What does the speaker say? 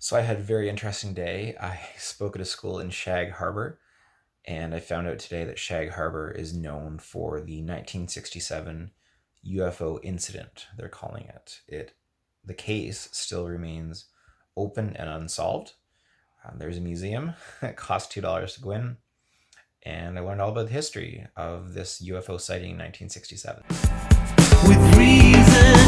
So I had a very interesting day. I spoke at a school in Shag Harbour, and I found out today that Shag Harbour is known for the 1967 UFO incident, they're calling it. The case still remains open and unsolved. There's a museum. It costs $2 to go in. And I learned all about the history of this UFO sighting in 1967. With reason